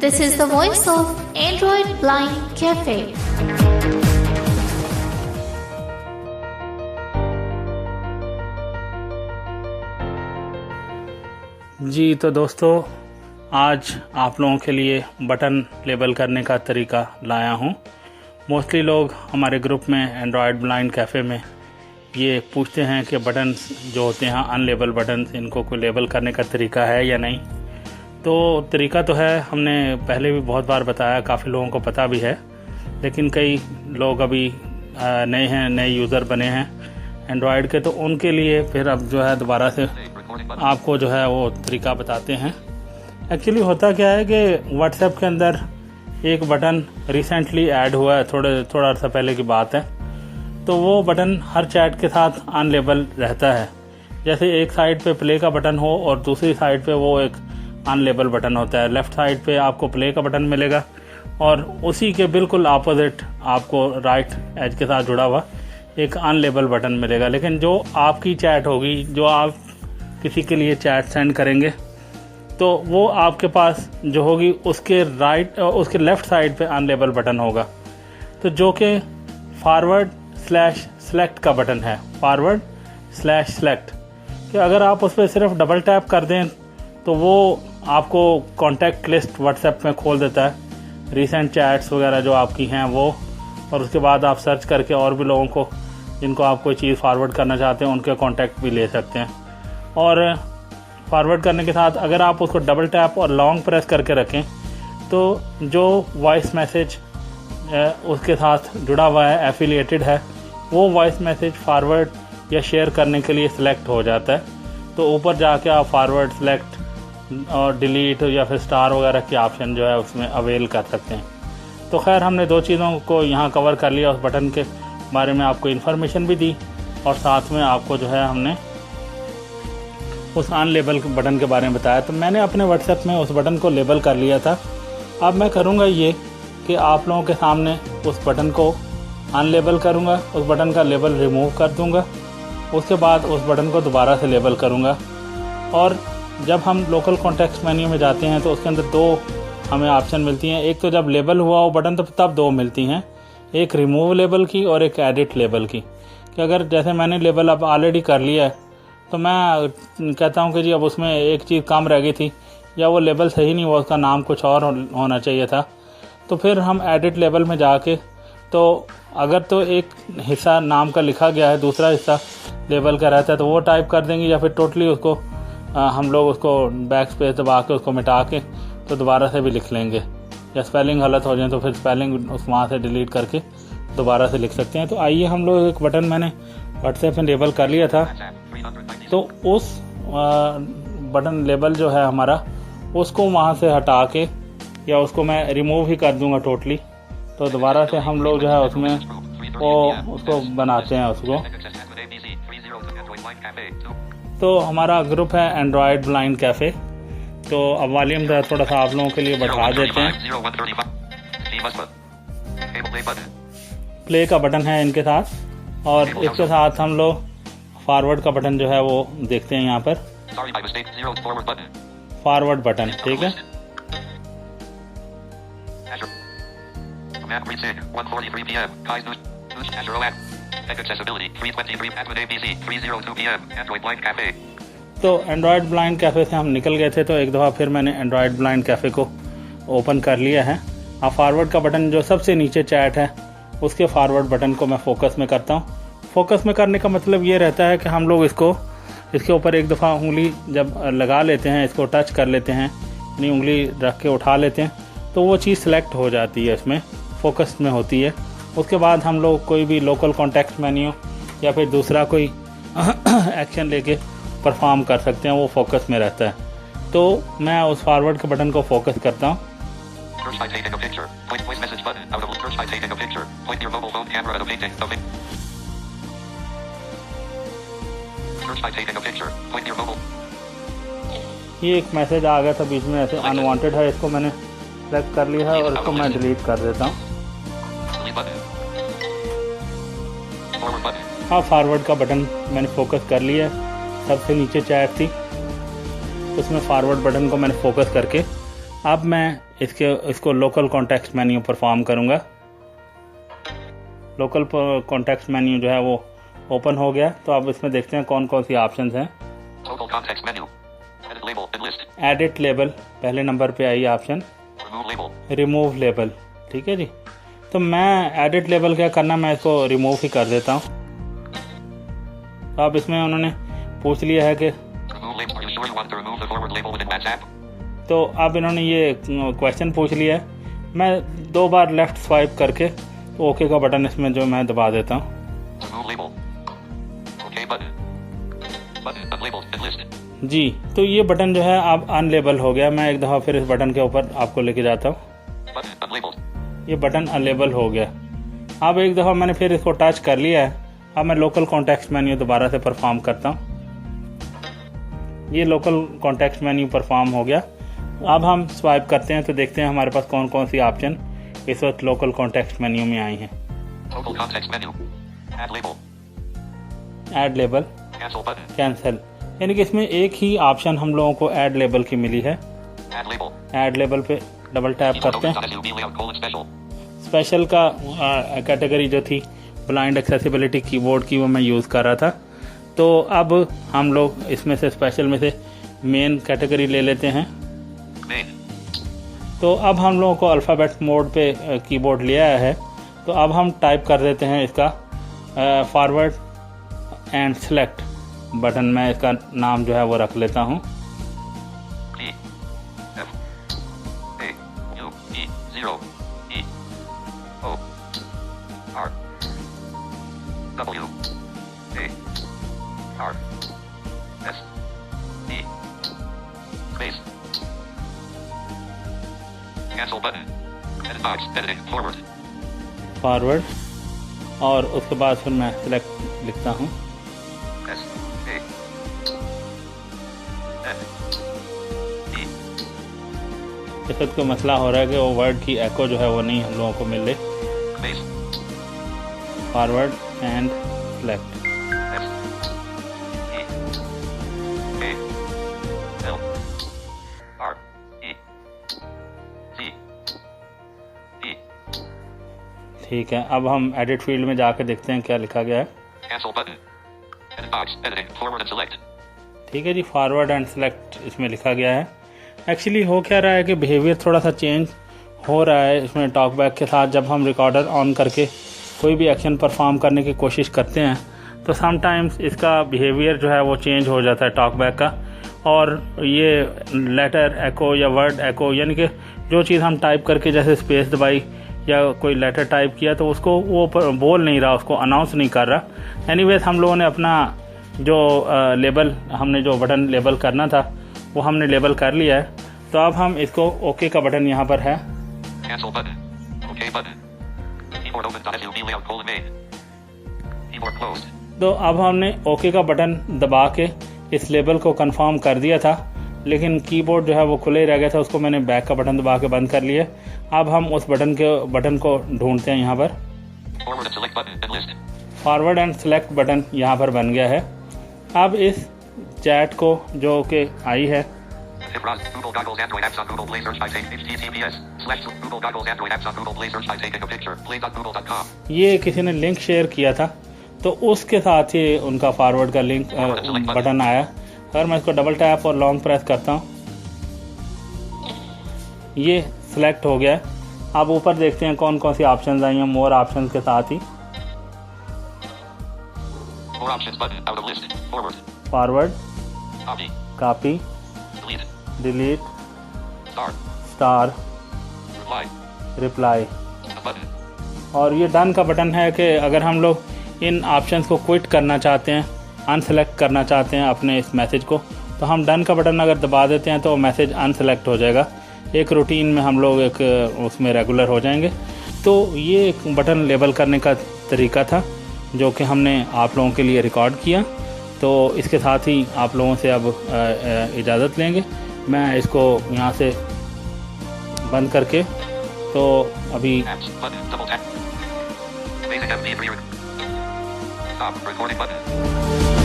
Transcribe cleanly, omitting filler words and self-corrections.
This is the voice of Android Blind Cafe. जी तो दोस्तों, आज आप लोगों के लिए बटन लेबल करने का तरीका लाया हूँ। मोस्टली लोग हमारे ग्रुप में एंड्रॉयड ब्लाइंड कैफ़े में ये पूछते हैं कि बटन्स जो होते हैं अनलेबल बटन्स, इनको कोई लेबल करने का तरीका है या नहीं। तो तरीका तो है, हमने पहले भी बहुत बार बताया, काफ़ी लोगों को पता भी है, लेकिन कई लोग अभी नए हैं, नए यूज़र बने हैं एंड्रॉयड के, तो उनके लिए फिर अब जो है दोबारा से आपको जो है वो तरीका बताते हैं। एक्चुअली होता क्या है कि व्हाट्सएप के अंदर एक बटन रिसेंटली ऐड हुआ है, थोड़ा अर्सा पहले की बात है। तो वो बटन हर चैट के साथ अनलेबल रहता है। जैसे एक साइड पे प्ले का बटन हो और दूसरी साइड पे वो एक अनलेबल बटन होता है। लेफ़्ट साइड पे आपको प्ले का बटन मिलेगा और उसी के बिल्कुल अपोजिट आपको राइट एज के साथ जुड़ा हुआ एक अनलेबल बटन मिलेगा। लेकिन जो आपकी चैट होगी, जो आप किसी के लिए चैट सेंड करेंगे, तो वो आपके पास जो होगी उसके लेफ़्ट साइड पे अनलेबल बटन होगा, तो जो कि फॉरवर्ड/सेलेक्ट का बटन है। फॉरवर्ड/सेलेक्ट कि अगर आप उस पर सिर्फ डबल टैप कर दें तो वो आपको कॉन्टैक्ट लिस्ट व्हाट्सएप में खोल देता है, रीसेंट चैट्स वगैरह जो आपकी हैं वो, और उसके बाद आप सर्च करके और भी लोगों को जिनको आप कोई चीज़ फॉरवर्ड करना चाहते हैं उनके कॉन्टैक्ट भी ले सकते हैं। और फॉरवर्ड करने के साथ अगर आप उसको डबल टैप और लॉन्ग प्रेस करके रखें तो जो वॉइस मैसेज उसके साथ जुड़ा हुआ है, एफिलिएटेड है, वो वॉइस मैसेज फॉरवर्ड या शेयर करने के लिए सिलेक्ट हो जाता है। तो ऊपर जाके आप फॉरवर्ड, सेलेक्ट और डिलीट या फिर स्टार वगैरह के ऑप्शन जो है उसमें अवेल कर सकते हैं। तो खैर, हमने दो चीज़ों को यहाँ कवर कर लिया। उस बटन के बारे में आपको इन्फॉर्मेशन भी दी और साथ में आपको जो है हमने उस अनलेबल बटन के बारे में बताया। तो मैंने अपने व्हाट्सएप में उस बटन को लेबल कर लिया था। अब मैं करूँगा ये कि आप लोगों के सामने उस बटन को अनलेबल करूँगा, उस बटन का लेबल रिमूव कर दूँगा, उसके बाद उस बटन को दोबारा से लेबल करूँगा। और जब हम लोकल कॉन्टेक्स्ट मेन्यू में जाते हैं तो उसके अंदर दो हमें ऑप्शन मिलती हैं। एक तो जब लेबल हुआ वो बटन तो तब दो मिलती हैं, एक रिमूव लेबल की और एक एडिट लेबल की। कि अगर जैसे मैंने लेबल अब ऑलरेडी कर लिया है तो मैं कहता हूं कि जी अब उसमें एक चीज़ कम रह गई थी या वो लेबल सही नहीं हुआ, उसका नाम कुछ और होना चाहिए था, तो फिर हम एडिट लेबल में जाके, तो अगर तो एक हिस्सा नाम का लिखा गया है, दूसरा हिस्सा लेबल का रहता है, तो वो टाइप कर देंगे या फिर टोटली उसको हम लोग उसको बैक स्पेस दबा के उसको मिटा के तो दोबारा से भी लिख लेंगे। या स्पेलिंग गलत हो जाए तो फिर स्पेलिंग उस वहाँ से डिलीट करके दोबारा से लिख सकते हैं। तो आइए, हम लोग एक बटन मैंने व्हाट्सएप में लेबल कर लिया था, तो उस बटन लेबल जो है हमारा, उसको वहाँ से हटा के या उसको मैं रिमूव ही कर दूंगा टोटली। तो दोबारा से हम लोग जो है उसमें वो उसको बनाते हैं उसको। तो हमारा ग्रुप है एंड्रॉयड ब्लाइंड कैफ़े। तो अब वॉल्यूम थोड़ा सा आप लोगों के लिए बढ़ा देते हैं। प्ले का बटन है इनके साथ, और इसके साथ हम लोग फॉरवर्ड का बटन जो है वो देखते हैं यहाँ पर, फॉरवर्ड बटन, ठीक है। तो एंड्रॉयड ब्लाइंड कैफ़े से हम निकल गए थे, तो एक दफ़ा फिर मैंने एंड्रॉयड ब्लाइंड कैफ़े को ओपन कर लिया है। अब फॉरवर्ड का बटन जो सबसे नीचे चैट है उसके फॉरवर्ड बटन को मैं फोकस में करता हूँ। फोकस में करने का मतलब ये रहता है कि हम लोग इसके ऊपर एक दफ़ा उंगली जब लगा लेते हैं, इसको टच कर लेते हैं, यानी उंगली रख के उठा लेते हैं, तो वो चीज़ सेलेक्ट हो जाती है, इसमें फोकस में होती है। उसके बाद हम लोग कोई भी लोकल कॉन्टेक्स्ट मेन्यू या फिर दूसरा कोई एक्शन लेके परफॉर्म कर सकते हैं, वो फोकस में रहता है। तो मैं उस फॉरवर्ड के बटन को फोकस करता हूँ। ये एक मैसेज आ गया था बीच में, ऐसे अनवांटेड है, इसको मैंने सेलेक्ट कर लिया है और इसको मैं डिलीट कर देता हूँ। हाँ, फॉरवर्ड का बटन मैंने फोकस कर लिया है। सबसे नीचे चैट थी, उसमें फॉरवर्ड बटन को मैंने फोकस करके अब मैं इसको लोकल कॉन्टेक्स्ट मेन्यू परफॉर्म करूँगा। लोकल कॉन्टेक्स्ट मेन्यू जो है वो ओपन हो गया। तो अब इसमें देखते हैं कौन कौन सी ऑप्शंस हैं। एडिट लेबल पहले नंबर पे आई ऑप्शन, रिमूव लेबल। ठीक है जी, तो मैं एडिट लेबल क्या करना, मैं इसको रिमूव ही कर देता हूँ। तो अब इसमें उन्होंने पूछ लिया है कि, तो अब इन्होंने ये क्वेश्चन पूछ लिया है। मैं 2 बार लेफ्ट स्वाइप करके ओके का बटन इसमें जो मैं दबा देता हूँ। जी, तो ये बटन जो है अब अनलेबल हो गया। मैं एक दफ़ा फिर इस बटन के ऊपर आपको लेके जाता हूँ। ये बटन अनलेबल हो गया। अब एक दफ़ा मैंने फिर इसको टच कर लिया है। अब मैं लोकल कॉन्टेक्स्ट मेन्यू दोबारा से परफॉर्म करता हूँ। ये लोकल कॉन्टेक्स्ट मेन्यू परफॉर्म हो गया। अब हम स्वाइप करते हैं तो देखते हैं हमारे पास कौन कौन सी ऑप्शन इस वक्त लोकल कॉन्टेक्स्ट मेन्यू में आई हैं। ऐड लेबल, कैंसिल, यानी कि इसमें एक ही ऑप्शन हम लोगों को ऐड लेबल की मिली है। ऐड लेबल पे डबल टैप करते हैं। स्पेशल का कैटेगरी जो थी ब्लाइंड एक्सेसिबिलिटी कीबोर्ड की, वो मैं यूज़ कर रहा था। तो अब हम लोग इसमें से स्पेशल में से मेन कैटेगरी ले लेते हैं। तो अब हम लोगों को अल्फ़ाबेट मोड पे कीबोर्ड लिया है। तो अब हम टाइप कर देते हैं इसका फॉरवर्ड एंड सेलेक्ट बटन। मैं इसका नाम जो है वो रख लेता हूँ। फॉरवर्ड, और उसके बाद फिर मैं सिलेक्ट लिखता हूँ। इस वक्त कोई मसला हो रहा है कि वो वर्ड की एको जो है वो नहीं हम लोगों को मिल रही। Forward and select. ठीक है, अब हम एडिट फील्ड में जाकर देखते हैं क्या लिखा गया है। ठीक है जी, फॉरवर्ड एंड सेलेक्ट इसमें लिखा गया है। एक्चुअली हो क्या रहा है कि बिहेवियर थोड़ा सा चेंज हो रहा है इसमें टॉकबैक के साथ। जब हम रिकॉर्डर ऑन करके कोई भी एक्शन परफॉर्म करने की कोशिश करते हैं तो समटाइम्स इसका बिहेवियर जो है वो चेंज हो जाता है टॉकबैक का। और ये लेटर एको या वर्ड एको, यानी कि जो चीज़ हम टाइप करके जैसे स्पेस दबाई या कोई लेटर टाइप किया तो उसको वो बोल नहीं रहा, उसको अनाउंस नहीं कर रहा। एनीवेज हम लोगों ने अपना जो लेबल, हमने जो बटन लेबल करना था वो हमने लेबल कर लिया है। तो अब हम इसको ओके का बटन यहाँ पर है। तो अब हमने ओके का बटन दबा के इस लेबल को कंफर्म कर दिया था, लेकिन कीबोर्ड जो है वो खुले ही रह गया था। उसको मैंने बैक का बटन दबा के बंद कर लिया। अब हम उस बटन को ढूंढते हैं। यहाँ पर फॉरवर्ड एंड सेलेक्ट बटन यहाँ पर बन गया है। अब इस चैट को जो कि आई है, ये किसी ने लिंक शेयर किया था तो उसके साथ ही उनका फॉरवर्ड का लिंक बटन आया। अगर मैं इसको डबल टैप और लॉन्ग प्रेस करता हूँ, ये सिलेक्ट हो गया है। अब ऊपर देखते हैं कौन कौन सी ऑप्शंस आई हैं मोर ऑप्शंस के साथ ही। Forward, copy, delete, star, reply, और ये डन का बटन है कि अगर हम लोग इन ऑप्शंस को क्विट करना चाहते हैं, अनसेलेक्ट करना चाहते हैं अपने इस मैसेज को, तो हम डन का बटन अगर दबा देते हैं तो मैसेज अनसेलेक्ट हो जाएगा। एक रूटीन में हम लोग एक उसमें रेगुलर हो जाएंगे। तो ये एक बटन लेबल करने का तरीका था जो कि हमने आप लोगों के लिए रिकॉर्ड किया। तो इसके साथ ही आप लोगों से अब इजाज़त लेंगे। मैं इसको यहाँ से बंद करके, तो अभी Stop recording button.